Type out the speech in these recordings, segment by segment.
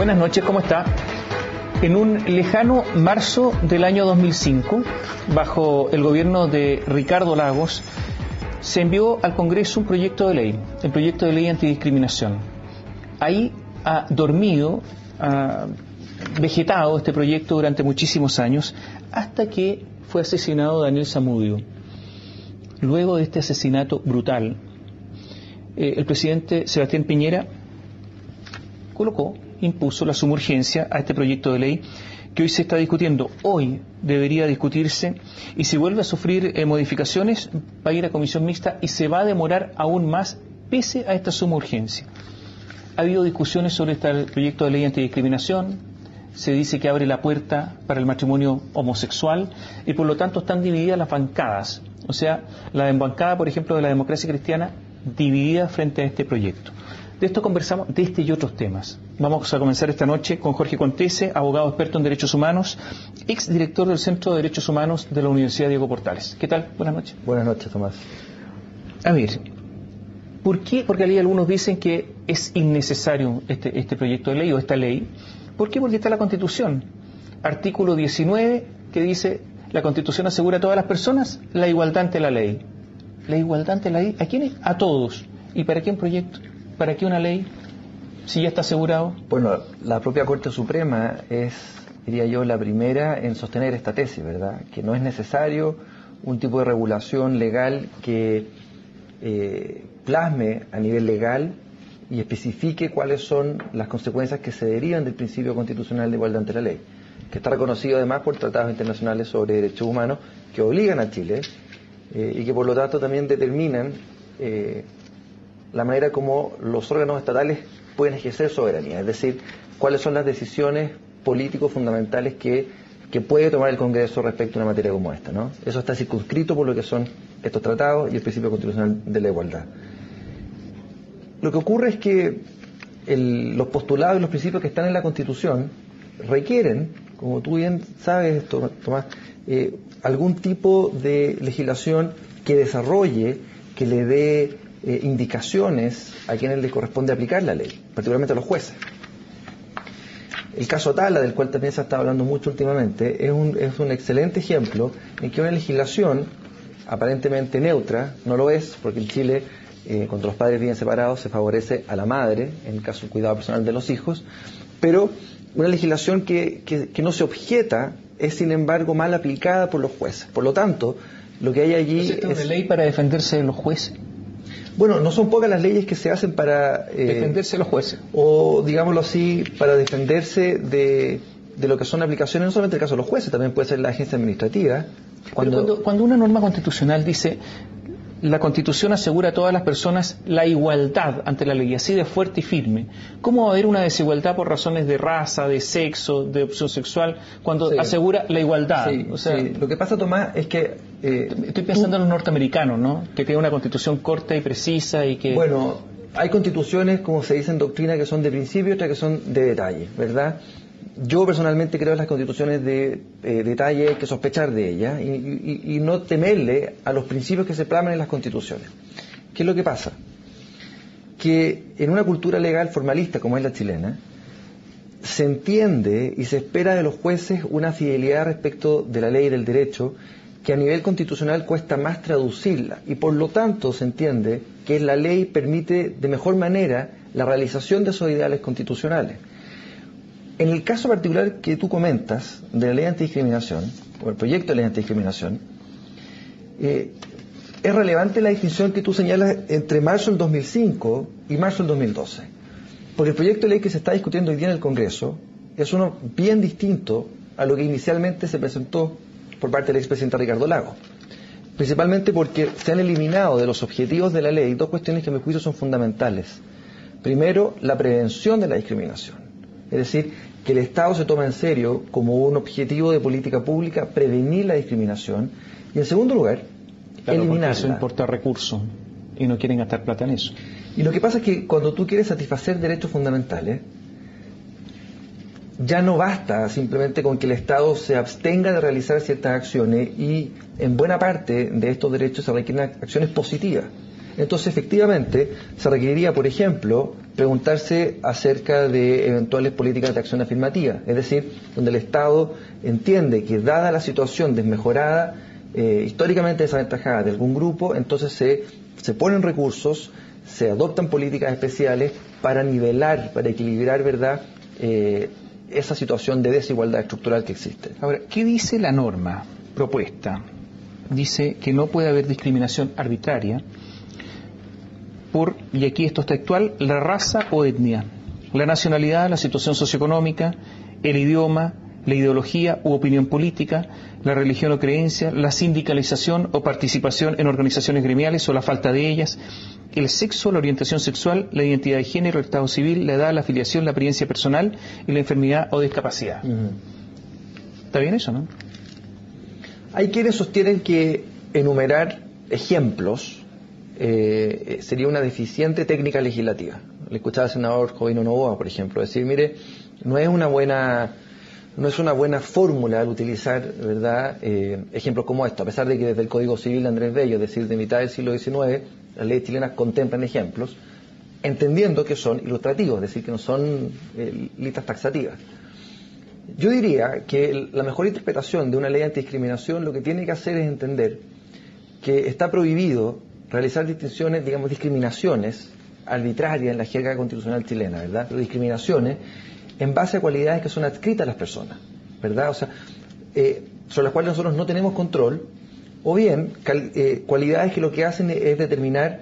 Buenas noches, ¿cómo está? En un lejano marzo del año 2005, bajo el gobierno de Ricardo Lagos, se envió al Congreso un proyecto de ley, el proyecto de ley antidiscriminación. Ahí ha dormido, ha vegetado este proyecto durante muchísimos años, hasta que fue asesinado Daniel Zamudio. Luego de este asesinato brutal, el presidente Sebastián Piñera impuso la suma urgencia a este proyecto de ley que hoy se está discutiendo. Hoy debería discutirse y si vuelve a sufrir modificaciones va a ir a comisión mixta y se va a demorar aún más pese a esta suma urgencia. Ha habido discusiones sobre este proyecto de ley antidiscriminación, se dice que abre la puerta para el matrimonio homosexual y por lo tanto están divididas las bancadas. O sea, la bancada, por ejemplo, de la democracia cristiana dividida frente a este proyecto. De esto conversamos, de este y otros temas. Vamos a comenzar esta noche con Jorge Contese, abogado experto en derechos humanos, exdirector del Centro de Derechos Humanos de la Universidad Diego Portales. ¿Qué tal? Buenas noches. Buenas noches, Tomás. A ver, ¿por qué? Porque ahí algunos dicen que es innecesario este proyecto de ley o esta ley. ¿Por qué? Porque está la Constitución. Artículo 19 que dice: la Constitución asegura a todas las personas la igualdad ante la ley. ¿La igualdad ante la ley? ¿A quiénes? A todos. ¿Y para qué un proyecto? ¿Para qué una ley si ya está asegurado? Bueno, la propia Corte Suprema es, diría yo, la primera en sostener esta tesis, ¿verdad? Que no es necesario un tipo de regulación legal que plasme a nivel legal y especifique cuáles son las consecuencias que se derivan del principio constitucional de igualdad ante la ley, que está reconocido además por tratados internacionales sobre derechos humanos que obligan a Chile y que por lo tanto también determinan la manera como los órganos estatales pueden ejercer soberanía, es decir, cuáles son las decisiones políticos fundamentales que puede tomar el Congreso respecto a una materia como esta, ¿no? Eso está circunscrito por lo que son estos tratados y el principio constitucional de la igualdad. Lo que ocurre es que los postulados y los principios que están en la Constitución requieren, como tú bien sabes, Tomás, algún tipo de legislación que desarrolle, que le dé indicaciones a quienes les corresponde aplicar la ley, particularmente a los jueces. El caso Tala, del cual también se ha estado hablando mucho últimamente, es un excelente ejemplo en que una legislación aparentemente neutra, no lo es, porque en Chile, cuando los padres viven separados, se favorece a la madre, en el caso del cuidado personal de los hijos, pero una legislación que no se objeta es, sin embargo, mal aplicada por los jueces. Por lo tanto, lo que hay allí es una ley para defenderse de los jueces. Bueno, no son pocas las leyes que se hacen para defenderse de los jueces. O, digámoslo así, para defenderse de lo que son aplicaciones, no solamente el caso de los jueces, también puede ser la agencia administrativa. Cuando una norma constitucional dice: la Constitución asegura a todas las personas la igualdad ante la ley, así de fuerte y firme, ¿cómo va a haber una desigualdad por razones de raza, de sexo, de opción sexual, cuando asegura la igualdad? Sí, o sea, sí. Lo que pasa, Tomás, es que estoy pensando en los norteamericanos, ¿no? Que tienen una Constitución corta y precisa y que... Bueno, hay constituciones, como se dice en doctrina, que son de principio y otras que son de detalle, ¿verdad? Yo personalmente creo en las constituciones de detalle, hay que sospechar de ellas y no temerle a los principios que se plasman en las constituciones. ¿Qué es lo que pasa? Que en una cultura legal formalista como es la chilena, se entiende y se espera de los jueces una fidelidad respecto de la ley y del derecho que a nivel constitucional cuesta más traducirla y por lo tanto se entiende que la ley permite de mejor manera la realización de esos ideales constitucionales. En el caso particular que tú comentas de la ley antidiscriminación, o el proyecto de ley antidiscriminación, es relevante la distinción que tú señalas entre marzo del 2005 y marzo del 2012. Porque el proyecto de ley que se está discutiendo hoy día en el Congreso es uno bien distinto a lo que inicialmente se presentó por parte del expresidente Ricardo Lagos. Principalmente porque se han eliminado de los objetivos de la ley dos cuestiones que a mi juicio son fundamentales. Primero, la prevención de la discriminación. Es decir, que el Estado se toma en serio como un objetivo de política pública prevenir la discriminación y en segundo lugar, eliminarla. Eso importa recursos y no quieren gastar plata en eso. Y lo que pasa es que cuando tú quieres satisfacer derechos fundamentales, ya no basta simplemente con que el Estado se abstenga de realizar ciertas acciones y en buena parte de estos derechos se requieren acciones positivas. Entonces, efectivamente, se requeriría, por ejemplo, preguntarse acerca de eventuales políticas de acción afirmativa, es decir, donde el Estado entiende que, dada la situación desmejorada, históricamente desaventajada de algún grupo, entonces se ponen recursos, se adoptan políticas especiales para nivelar, para equilibrar, ¿verdad?, esa situación de desigualdad estructural que existe. Ahora, ¿qué dice la norma propuesta? Dice que no puede haber discriminación arbitraria por, y aquí esto es textual, la raza o etnia, la nacionalidad, la situación socioeconómica, el idioma, la ideología u opinión política, la religión o creencia, la sindicalización o participación en organizaciones gremiales o la falta de ellas, el sexo, la orientación sexual, la identidad de género, el estado civil, la edad, la afiliación, la apariencia personal y la enfermedad o discapacidad. ¿Está bien eso, no? Hay quienes sostienen que enumerar ejemplos sería una deficiente técnica legislativa. Le escuchaba al senador Jovino Novoa, por ejemplo, decir, mire, no es una buena fórmula al utilizar, ¿verdad?, ejemplos como esto, a pesar de que desde el Código Civil de Andrés Bello, es decir, de mitad del siglo XIX, las leyes chilenas contemplan ejemplos, entendiendo que son ilustrativos, es decir, que no son listas taxativas. Yo diría que la mejor interpretación de una ley antidiscriminación lo que tiene que hacer es entender que está prohibido realizar distinciones, digamos, discriminaciones arbitrarias en la jerga constitucional chilena, ¿verdad?, pero discriminaciones en base a cualidades que son adscritas a las personas, ¿verdad? O sea, sobre las cuales nosotros no tenemos control, o bien cualidades que lo que hacen es determinar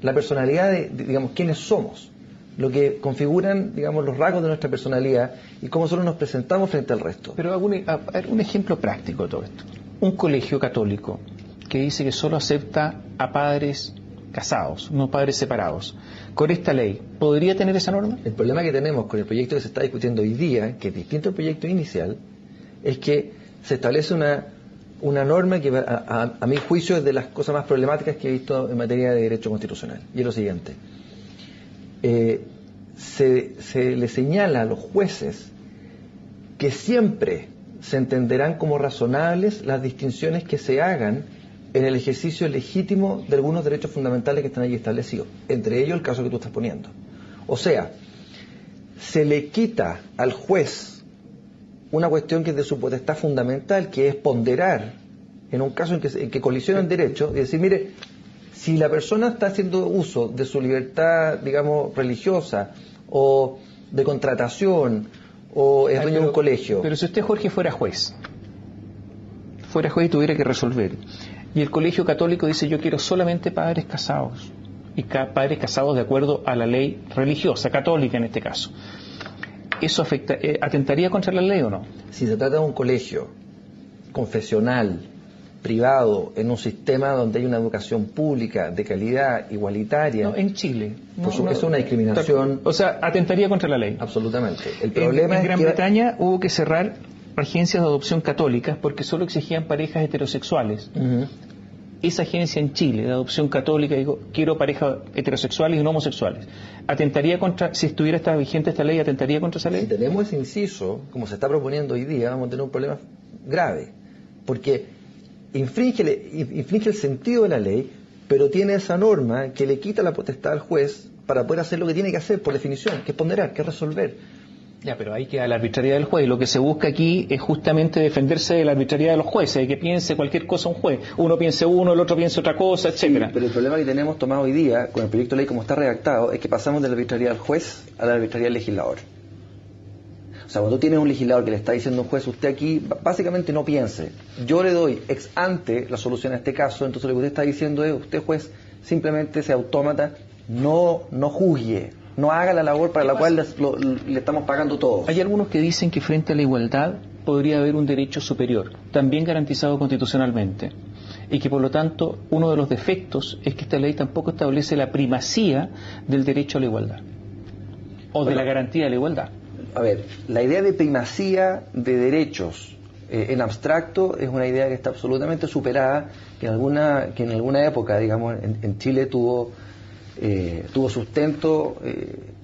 la personalidad de, digamos, quiénes somos, lo que configuran, digamos, los rasgos de nuestra personalidad y cómo nosotros nos presentamos frente al resto. Pero un ejemplo práctico de todo esto. Un colegio católico que dice que solo acepta a padres casados, no padres separados. Con esta ley, ¿podría tener esa norma? El problema que tenemos con el proyecto que se está discutiendo hoy día, que es distinto al proyecto inicial, es que se establece una norma que, a mi juicio, es de las cosas más problemáticas que he visto en materia de derecho constitucional. Y es lo siguiente. Se le señala a los jueces que siempre se entenderán como razonables las distinciones que se hagan en el ejercicio legítimo de algunos derechos fundamentales que están allí establecidos, entre ellos el caso que tú estás poniendo. O sea, se le quita al juez una cuestión que es de su potestad fundamental, que es ponderar en un caso en que colisionan derechos y decir, mire, si la persona está haciendo uso de su libertad, digamos, religiosa o de contratación o es dueño de un colegio. Pero si usted, Jorge, fuera juez y tuviera que resolver, y el colegio católico dice, yo quiero solamente padres casados, y padres casados de acuerdo a la ley religiosa, católica en este caso, ¿eso atentaría contra la ley o no? Si se trata de un colegio confesional, privado, en un sistema donde hay una educación pública de calidad igualitaria. No, en Chile. Por supuesto, es una discriminación. O sea, atentaría contra la ley. Absolutamente. El problema en Gran Bretaña hubo que cerrar agencias de adopción católicas porque solo exigían parejas heterosexuales. Esa agencia en Chile de adopción católica dijo, quiero parejas heterosexuales y no homosexuales. ¿Atentaría contra, si estuviera vigente esta ley, atentaría contra esa ley? Si tenemos ese inciso, como se está proponiendo hoy día, vamos a tener un problema grave, porque infringe el sentido de la ley, pero tiene esa norma que le quita la potestad al juez para poder hacer lo que tiene que hacer por definición, que es ponderar, que es resolver. Ya, pero hay que a la arbitrariedad del juez. Lo que se busca aquí es justamente defenderse de la arbitrariedad de los jueces, de que piense cualquier cosa un juez. Uno piense uno, el otro piense otra cosa, etcétera. Sí, pero el problema que tenemos tomado hoy día con el proyecto de ley como está redactado es que pasamos de la arbitrariedad del juez a la arbitrariedad del legislador. O sea, cuando tú tienes un legislador que le está diciendo a un juez, usted aquí básicamente no piense, yo le doy ex ante la solución a este caso, entonces lo que usted está diciendo es, usted juez simplemente sea autómata, no juzgue, no haga la labor para la cual le estamos pagando todos. Hay algunos que dicen que frente a la igualdad podría haber un derecho superior, también garantizado constitucionalmente, y que por lo tanto uno de los defectos es que esta ley tampoco establece la primacía del derecho a la igualdad, o de la garantía de la igualdad. A ver, la idea de primacía de derechos en abstracto es una idea que está absolutamente superada, que en alguna época, digamos, en Chile tuvo sustento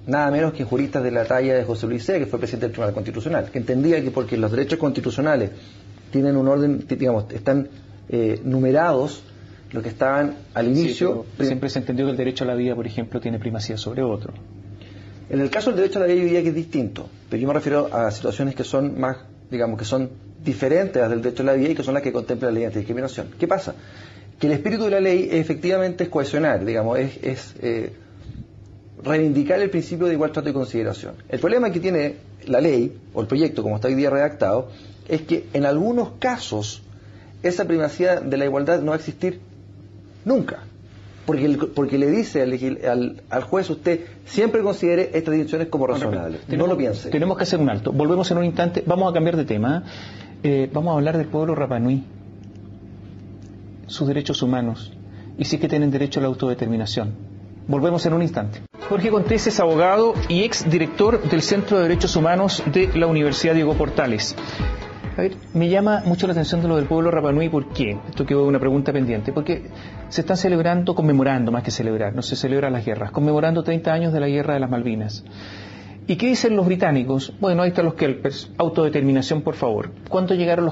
nada menos que juristas de la talla de José Luis Sea, que fue presidente del Tribunal Constitucional, que entendía que porque los derechos constitucionales tienen un orden, digamos, están numerados los que estaban al inicio. Sí, siempre se entendió que el derecho a la vida, por ejemplo, tiene primacía sobre otro. En el caso del derecho a la vida, yo diría que es distinto, pero yo me refiero a situaciones que son más, digamos, que son diferentes a las del derecho a la vida y que son las que contempla la ley antidiscriminación. ¿Qué pasa? Que el espíritu de la ley efectivamente es cohesionar, digamos, es reivindicar el principio de igual trato y consideración. El problema que tiene la ley, o el proyecto como está hoy día redactado, es que en algunos casos esa primacía de la igualdad no va a existir nunca. Porque le dice al juez, usted siempre considere estas distinciones como razonables. No lo piense. Tenemos que hacer un alto. Volvemos en un instante. Vamos a cambiar de tema. Vamos a hablar del pueblo Rapa Nui, sus derechos humanos, y sí que tienen derecho a la autodeterminación. Volvemos en un instante. Jorge Contés es abogado y ex director del Centro de Derechos Humanos de la Universidad Diego Portales. A ver, me llama mucho la atención de lo del pueblo Rapa Nui. ¿Por qué? Esto quedó una pregunta pendiente. Porque se están conmemorando más que celebrar, no se celebran las guerras, conmemorando 30 años de la Guerra de las Malvinas. ¿Y qué dicen los británicos? Bueno, ahí están los Kelpers, autodeterminación por favor. ¿Cuándo llegaron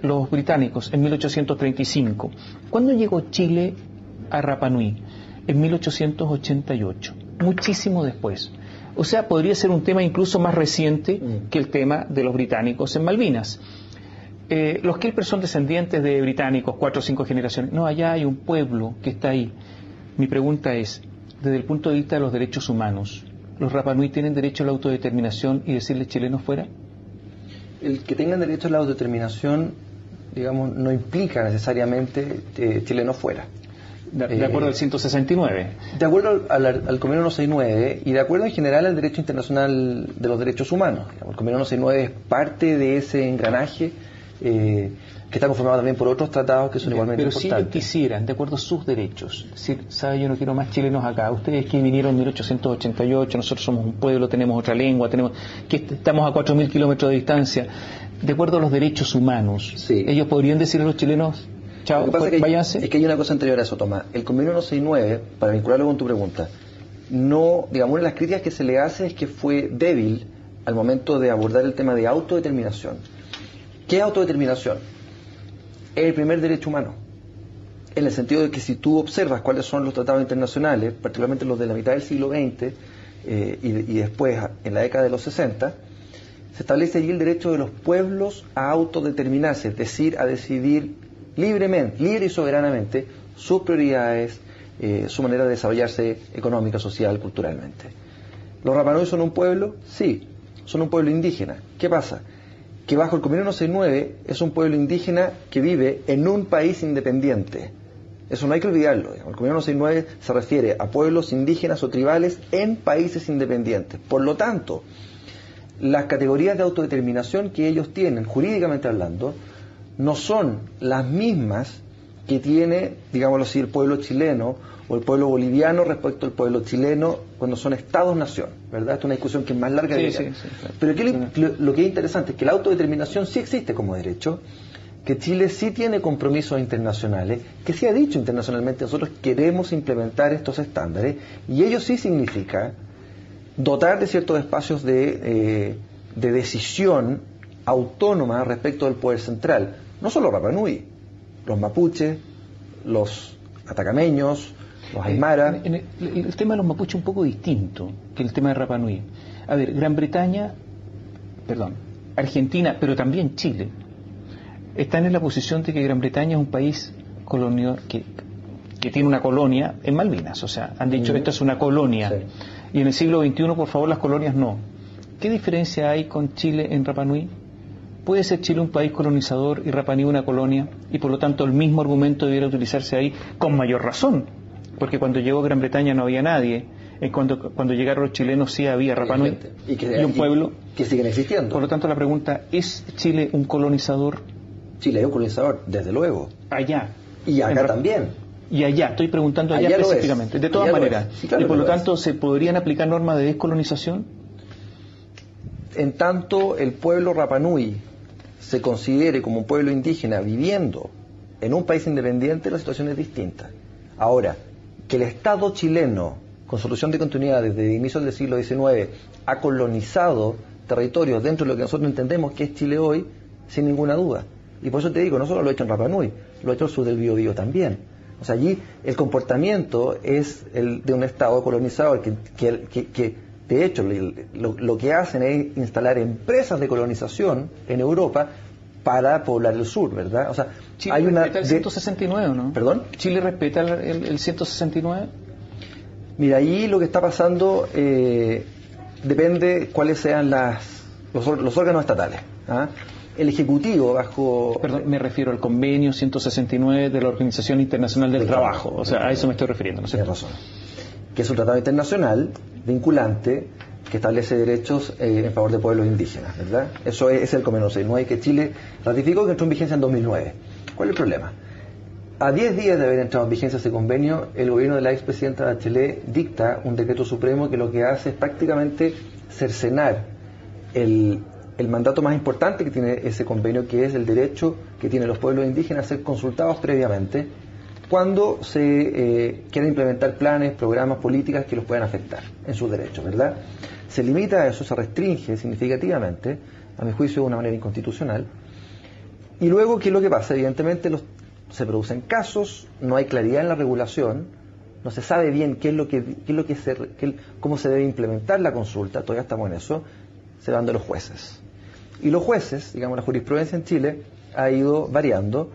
los británicos? En 1835. ¿Cuándo llegó Chile a Rapa Nui? En 1888, muchísimo después. O sea, podría ser un tema incluso más reciente que el tema de los británicos en Malvinas. Los Kelpers son descendientes de británicos, 4 o 5 generaciones. No, allá hay un pueblo que está ahí. Mi pregunta es, desde el punto de vista de los derechos humanos, ¿los Rapa Nui tienen derecho a la autodeterminación y decirles chilenos fuera? El que tengan derecho a la autodeterminación, digamos, no implica necesariamente chilenos fuera. De acuerdo al 169. De acuerdo al Convenio 169 y de acuerdo en general al derecho internacional de los derechos humanos. El Convenio 169 es parte de ese engranaje que está conformado también por otros tratados que son igualmente importantes. Pero si ellos quisieran, de acuerdo a sus derechos, decir, ¿sabe? Yo no quiero más chilenos acá. Ustedes que vinieron en 1888, nosotros somos un pueblo, tenemos otra lengua, estamos a 4.000 kilómetros de distancia. De acuerdo a los derechos humanos, sí, ellos podrían decir a los chilenos, chao, váyanse. Es que hay una cosa anterior a eso, Tomás. El Convenio 169, para vincularlo con tu pregunta, no, digamos, una de las críticas que se le hace es que fue débil al momento de abordar el tema de autodeterminación. ¿Qué es autodeterminación? Es el primer derecho humano, en el sentido de que si tú observas cuáles son los tratados internacionales, particularmente los de la mitad del siglo XX y después en la década de los 60, se establece allí el derecho de los pueblos a autodeterminarse, es decir, a decidir libremente, libre y soberanamente, sus prioridades, su manera de desarrollarse económica, social, culturalmente. ¿Los Rapa Nui son un pueblo? Sí, son un pueblo indígena. ¿Qué pasa? Que bajo el Convenio 169 es un pueblo indígena que vive en un país independiente. Eso no hay que olvidarlo. El Convenio 169 se refiere a pueblos indígenas o tribales en países independientes. Por lo tanto, las categorías de autodeterminación que ellos tienen, jurídicamente hablando, no son las mismas que tiene, digámoslo así, el pueblo chileno o el pueblo boliviano respecto al pueblo chileno cuando son estados-nación, ¿verdad? Esta es una discusión que es más larga que claro. Pero lo que es interesante es que la autodeterminación sí existe como derecho, que Chile sí tiene compromisos internacionales, que sí ha dicho internacionalmente nosotros queremos implementar estos estándares, y ello sí significa dotar de ciertos espacios de decisión autónoma respecto del poder central. No solo Rapa Nui, los mapuches, los atacameños, los aymara. El tema de los mapuches es un poco distinto que el tema de Rapa Nui. A ver, Argentina, pero también Chile, están en la posición de que Gran Bretaña es un país que tiene una colonia en Malvinas. O sea, han dicho, esto es una colonia. Sí. Y en el siglo XXI, por favor, las colonias no. ¿Qué diferencia hay con Chile en Rapa Nui? ¿Puede ser Chile un país colonizador y Rapa Nui una colonia? Y por lo tanto el mismo argumento debiera utilizarse ahí con mayor razón. Porque cuando llegó Gran Bretaña no había nadie. Cuando llegaron los chilenos sí había Rapa Nui y un pueblo. Que siguen existiendo. Por lo tanto la pregunta, ¿es Chile un colonizador? Chile es un colonizador, desde luego. Allá. Y acá también. Y allá, estoy preguntando allá específicamente. De todas maneras. Sí, claro, y por lo tanto, ¿se podrían aplicar normas de descolonización? En tanto el pueblo Rapa Nui se considere como un pueblo indígena viviendo en un país independiente, la situación es distinta. Ahora, que el Estado chileno, con solución de continuidad desde inicios del siglo XIX, ha colonizado territorios dentro de lo que nosotros entendemos que es Chile hoy, sin ninguna duda. Y por eso te digo, no solo lo ha hecho en Rapa Nui, lo ha hecho al sur del Biobío también. O sea, allí el comportamiento es el de un Estado colonizador que de hecho lo que hacen es instalar empresas de colonización en Europa para poblar el sur, ¿verdad? O sea, Chile respeta el 169, ¿no? ¿Perdón? ¿Chile respeta el 169? Mira, ahí lo que está pasando depende cuáles sean los órganos estatales. ¿Ah? El Ejecutivo bajo... Perdón, me refiero al convenio 169 de la Organización Internacional del Trabajo. O sea, a eso me estoy refiriendo, ¿no es cierto? Tienes razón. Que es un tratado internacional vinculante que establece derechos en favor de pueblos indígenas, ¿verdad? Eso es el convenio 169 que Chile ratificó, que entró en vigencia en 2009. ¿Cuál es el problema? A 10 días de haber entrado en vigencia ese convenio, el gobierno de la expresidenta Bachelet dicta un decreto supremo que lo que hace es prácticamente cercenar el mandato más importante que tiene ese convenio, que es el derecho que tienen los pueblos indígenas a ser consultados previamente cuando se quieren implementar planes, programas, políticas que los puedan afectar en sus derechos, ¿verdad? Se limita a eso, se restringe significativamente, a mi juicio de una manera inconstitucional. Y luego, ¿qué es lo que pasa? Evidentemente se producen casos, no hay claridad en la regulación, no se sabe bien cómo se debe implementar la consulta, todavía estamos en eso, se van de los jueces. Y los jueces, digamos, la jurisprudencia en Chile ha ido variando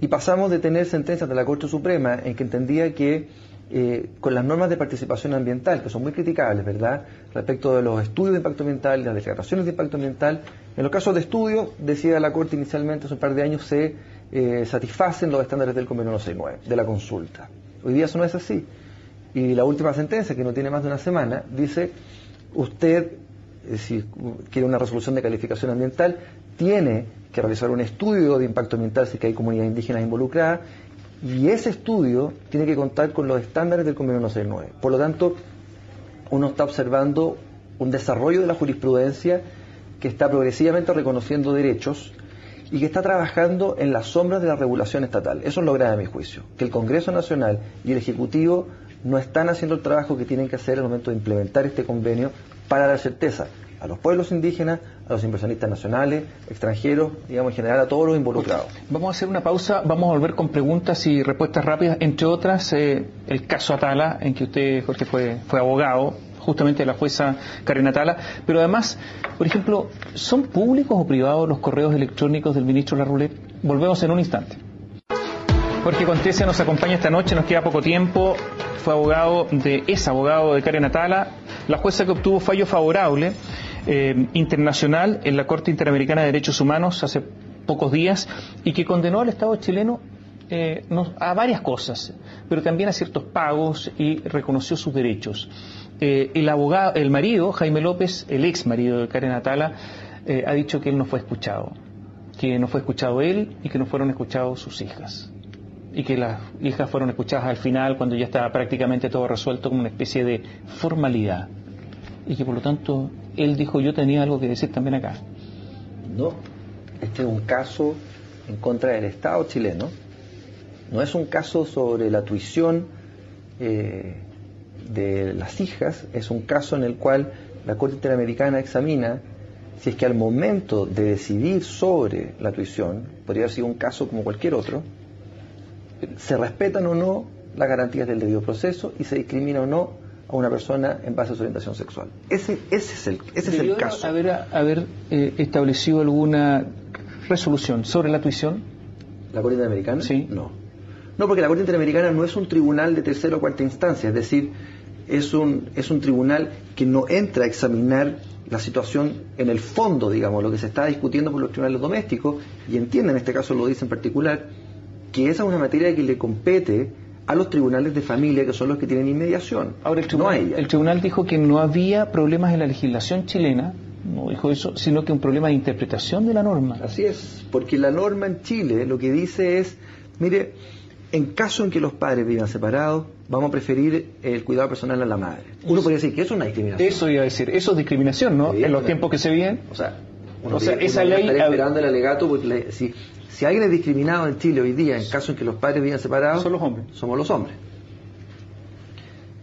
y pasamos de tener sentencias de la Corte Suprema en que entendía que con las normas de participación ambiental, que son muy criticables, ¿verdad?, respecto de los estudios de impacto ambiental y las declaraciones de impacto ambiental, en los casos de estudio, decía la Corte inicialmente hace un par de años, se satisfacen los estándares del convenio 169, de la consulta. Hoy día eso no es así. Y la última sentencia, que no tiene más de una semana, dice, usted, si quiere una resolución de calificación ambiental, tiene que realizar un estudio de impacto ambiental si que hay comunidades indígenas involucradas, y ese estudio tiene que contar con los estándares del convenio 169. Por lo tanto, uno está observando un desarrollo de la jurisprudencia que está progresivamente reconociendo derechos y que está trabajando en las sombras de la regulación estatal. Eso es lo grave a mi juicio, que el Congreso Nacional y el Ejecutivo no están haciendo el trabajo que tienen que hacer al momento de implementar este convenio para dar certeza a los pueblos indígenas, a los inversionistas nacionales, extranjeros, digamos en general a todos los involucrados. Vamos a hacer una pausa, vamos a volver con preguntas y respuestas rápidas, entre otras el caso Atala, en que usted, Jorge, fue abogado, justamente de la jueza Karen Atala, pero además, por ejemplo, ¿son públicos o privados los correos electrónicos del ministro Larroulet? Volvemos en un instante. Jorge Contessa nos acompaña esta noche, nos queda poco tiempo, es abogado de Karen Atala, la jueza que obtuvo fallo favorable internacional en la Corte Interamericana de Derechos Humanos hace pocos días y que condenó al Estado chileno a varias cosas, pero también a ciertos pagos y reconoció sus derechos. El marido, Jaime López, el ex marido de Karen Atala, ha dicho que él no fue escuchado, él y que no fueron escuchados sus hijas. Y que las hijas fueron escuchadas al final cuando ya estaba prácticamente todo resuelto como una especie de formalidad. Y que por lo tanto él dijo, yo tenía algo que decir también acá. No, este es un caso en contra del Estado chileno, no es un caso sobre la tuición de las hijas, es un caso en el cual la Corte Interamericana examina si es que al momento de decidir sobre la tuición, podría haber sido un caso como cualquier otro, se respetan o no las garantías del debido proceso y se discrimina o no a una persona en base a su orientación sexual. Ese es el caso. ¿Haber establecido alguna resolución sobre la tuición? ¿La Corte Interamericana? Sí. No, porque la Corte Interamericana no es un tribunal de tercera o cuarta instancia, es decir, es un tribunal que no entra a examinar la situación en el fondo, digamos, lo que se está discutiendo por los tribunales domésticos, y entiende, en este caso lo dice en particular, que esa es una materia que le compete a los tribunales de familia, que son los que tienen inmediación. Ahora, el tribunal dijo que no había problemas en la legislación chilena, no dijo eso, sino que un problema de interpretación de la norma. Así es, porque la norma en Chile lo que dice es, mire, en caso en que los padres vivan separados, vamos a preferir el cuidado personal a la madre. Uno podría decir que eso es una discriminación. Eso iba a decir, eso es discriminación, ¿no? En los tiempos que se viven. O sea, esa ley... Estaría esperando el alegato, porque si alguien es discriminado en Chile hoy día, en caso en que los padres vivan separados, son los hombres. Somos los hombres.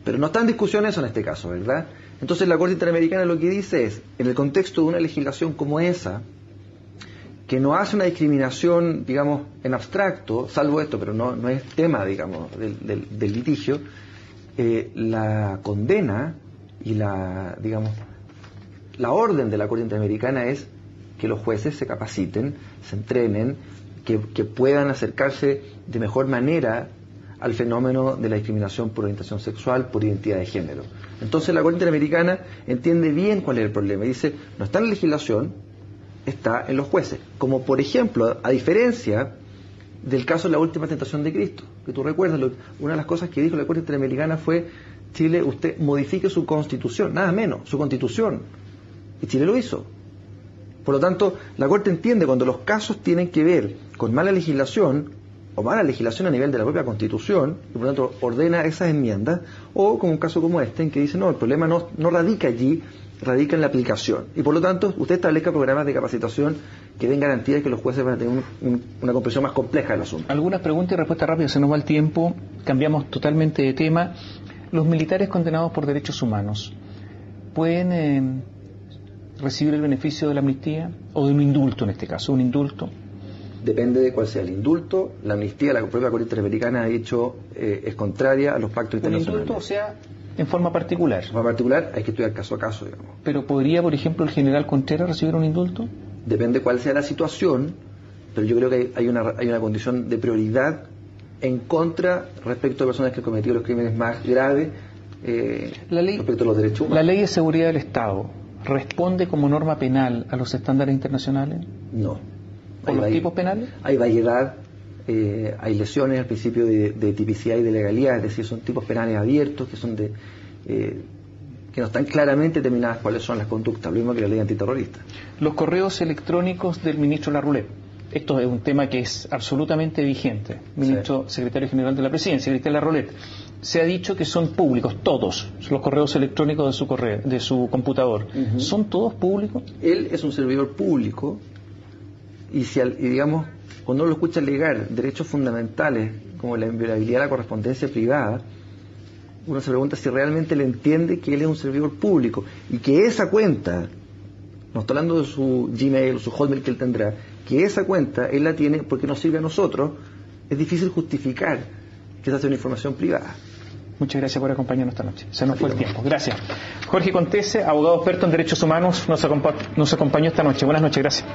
Pero no está en discusión eso en este caso, ¿verdad? Entonces la Corte Interamericana lo que dice es, en el contexto de una legislación como esa, que no hace una discriminación, digamos, en abstracto, salvo esto, pero no es tema, digamos, del litigio, la condena y la orden de la Corte Interamericana es que los jueces se capaciten, se entrenen, que puedan acercarse de mejor manera al fenómeno de la discriminación por orientación sexual, por identidad de género. Entonces la Corte Interamericana entiende bien cuál es el problema y dice, no está en la legislación, está en los jueces. Como por ejemplo, a diferencia del caso de la última tentación de Cristo, que tú recuerdas, una de las cosas que dijo la Corte Interamericana fue, Chile, usted modifique su constitución, nada menos, su constitución. Y Chile lo hizo. Por lo tanto, la Corte entiende cuando los casos tienen que ver con mala legislación o mala legislación a nivel de la propia Constitución, y por lo tanto ordena esas enmiendas, o como un caso como este, en que dice, no, el problema no radica allí, radica en la aplicación. Y por lo tanto, usted establezca programas de capacitación que den garantías de que los jueces van a tener una comprensión más compleja del asunto. Algunas preguntas y respuestas rápidas, se nos va el tiempo, cambiamos totalmente de tema. Los militares condenados por derechos humanos, ¿pueden recibir el beneficio de la amnistía o de un indulto en este caso? ¿Un indulto? Depende de cuál sea el indulto. La amnistía, la propia Corte Interamericana ha dicho, es contraria a los pactos internacionales. ¿Un indulto, o sea, en forma particular? En forma particular hay que estudiar caso a caso, digamos. ¿Pero podría, por ejemplo, el general Contreras recibir un indulto? Depende cuál sea la situación, pero yo creo que hay una condición de prioridad en contra respecto a personas que han cometido los crímenes más graves respecto a los derechos humanos. ¿La ley de seguridad del Estado responde como norma penal a los estándares internacionales? No. ¿O los tipos penales? Hay variedad, hay lesiones al principio de tipicidad y de legalidad, es decir, son tipos penales abiertos que son que no están claramente determinadas cuáles son las conductas, lo mismo que la ley antiterrorista. Los correos electrónicos del ministro Larroulet. Esto es un tema que es absolutamente vigente. Ministro, sí. Secretario General de la Presidencia, Cristian Larroulet. Se ha dicho que son públicos, todos los correos electrónicos de su computador. Uh-huh. ¿Son todos públicos? Él es un servidor público y digamos, cuando uno lo escucha alegar derechos fundamentales como la inviolabilidad de la correspondencia privada, uno se pregunta si realmente le entiende que él es un servidor público y que esa cuenta, no estoy hablando de su Gmail o su Hotmail que él tendrá, que esa cuenta él la tiene porque nos sirve a nosotros. Es difícil justificar que esa sea una información privada. Muchas gracias por acompañarnos esta noche. Se nos fue el tiempo. Gracias. Jorge Contese, abogado experto en derechos humanos, nos acompañó esta noche. Buenas noches, gracias.